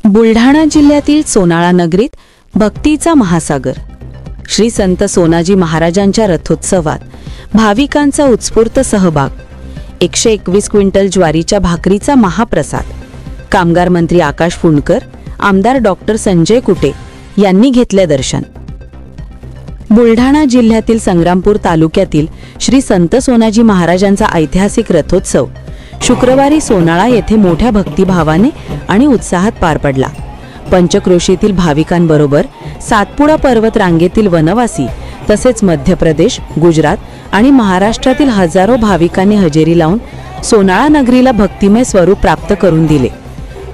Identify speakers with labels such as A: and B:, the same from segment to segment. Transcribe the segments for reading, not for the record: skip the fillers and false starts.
A: बुलढाणा जिल्ह्यातील सोनाळा नगरीत भक्तीचा महासागर श्री संत सोनाजी महाराजांच्या रथोत्सवात भाविकांचा उत्स्फूर्त सहभाग। 121 क्विंटल ज्वारीच्या भाकरीचा महाप्रसाद। कामगार मंत्री आकाश फुंडकर, आमदार डॉक्टर संजय कुटे यांनी घेतले दर्शन। बुलढाणा जिल्ह्यातील संग्रामपूर तालुक्यातील श्री संत सोनाजी महाराजांचा ऐतिहासिक रथोत्सव शुक्रवारी सोनाळा येथे मोठ्या भक्तिभावाने आणि उत्साहात पार पडला। पंचक्रोशीतील भाविकांबरोबर सातपुडा पर्वत रांगेतील वनवासी तसेच मध्य प्रदेश, गुजरात आणि महाराष्ट्रातील हजारो भाविकांनी हजेरी लावून सोनाळा नगरीला भक्तिमय स्वरूप प्राप्त करून दिले।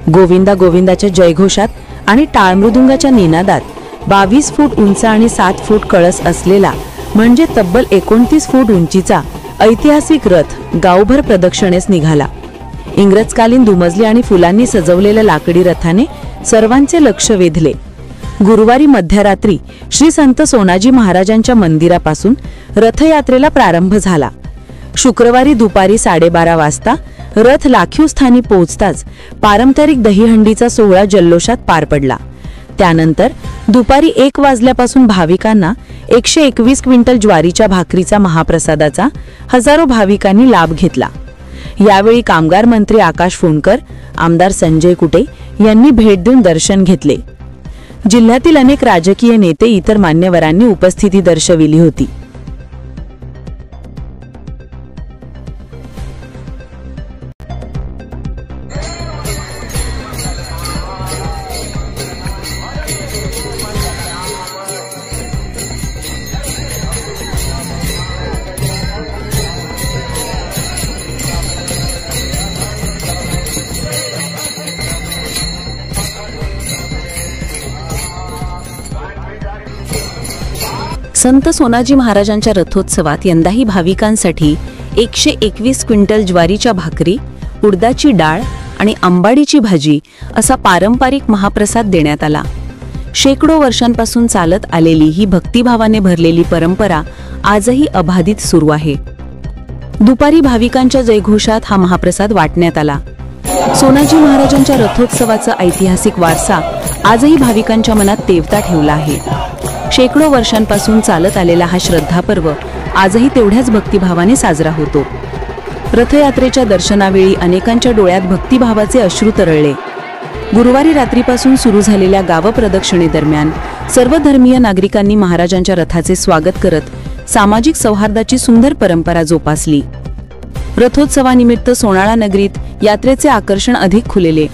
A: गोविंदा गोविंदाच्या जयघोषात आणि टाळमृदुंगाच्या निनादात 22 फूट उंच आणि 7 फूट कळस असलेला म्हणजे तब्बल 29 फूट उंचीचा ऐतिहासिक रथ गावभर प्रदक्षिणेस निघाला। इंग्रजकालीन दुमजली आणि फुलांनी सजवलेल्या लाकडी रथाने सर्वांचे लक्ष वेधले। गुरुवारी मध्यरात्री श्री संत सोनाजी महाराजांच्या मंदिरापासून रथयात्रेला प्रारंभ झाला। शुक्रवारी दुपारी 12:30 वाजता रथ लाखीव स्थानी पोहोचताच पारंपरिक दहीहंडीचा सोहळा जल्लोषात पार पडला। त्यानंतर दुपारी 1 वाजल्यापासून भाविकांना 121 क्विंटल ज्वारीच्या भाकरीचा महाप्रसादाचा हजारो भाविकांनी लाभ घेतला। यावेळी कामगार मंत्री आकाश फुंडकर, आमदार संजय कुटे यांनी भेट देऊन दर्शन घेतले। जिल्ह्यातील अनेक राजकीय नेते इतर मान्यवरांनी उपस्थिती दर्शविली होती। संत सोनाजी महाराजांच्या रथोत्सवात यंदाही भाविकांसाठी 121 क्विंटल ज्वारीच्या भाकरी, उडदाची डाळ आणि आंबाडीची भाजी असा पारंपरिक महाप्रसाद देण्यात आला। शेकडो वर्षांपासून चालत आलेली ही भक्तिभावाने भरलेली परंपरा आजही अबाधित सुरू आहे। दुपारी भाविकांच्या जयघोषात हा महाप्रसाद वाटण्यात आला। सोनाजी महाराजांच्या रथोत्सवाचा ऐतिहासिक वारसा आजही भाविकांच्या मनात तेवता ठेवला आहे। शेकडो वर्षांपासून चालत आलेला हा श्रद्धापर्व आजही तेवढ्याच भक्तिभावाने साजरा होतो। रथयात्रेच्या दर्शनावेळी अनेकांच्या डोळ्यात भक्तिभावाचे अश्रू तरळले। गुरुवारी रात्रीपासून सुरू झालेल्या गाव प्रदक्षिणेदरम्यान सर्व धर्मीय नागरिकांनी महाराजांच्या रथाचे स्वागत करत सामाजिक सौहार्दाची सुंदर परंपरा जोपासली। रथोत्सवानिमित्त सोनाळा नगरीत यात्रेचे आकर्षण अधिक खुलेले।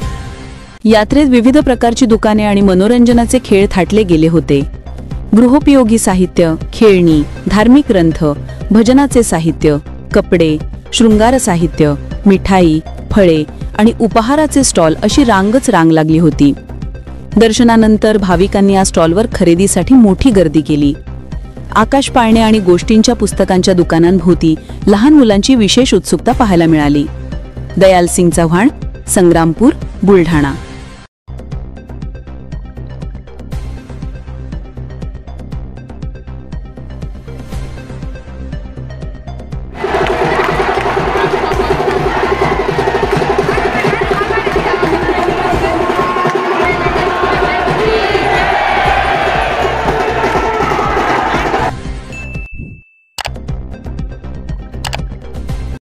A: यात्रेत विविध प्रकारची दुकाने आणि मनोरंजनाचे खेळ थाटले गेले होते। गृहोपयोगी साहित्य, खेळणी, धार्मिक ग्रंथ, भजनाचे साहित्य, कपडे, शृंगार साहित्य, मिठाई, फळे आणि उपहाराचे स्टॉल अशी रांगच रांग लागली होती। दर्शनानंतर भाविकांनी या स्टॉलवर खरेदीसाठी मोठी गर्दी केली। आकाश पाळणे आणि गोष्टींच्या पुस्तकांच्या दुकानांभोवती लहान मुलांची विशेष उत्सुकता पाहायला मिळाली। दयाल सिंग चव्हाण, संग्रामपूर, बुलढाणा।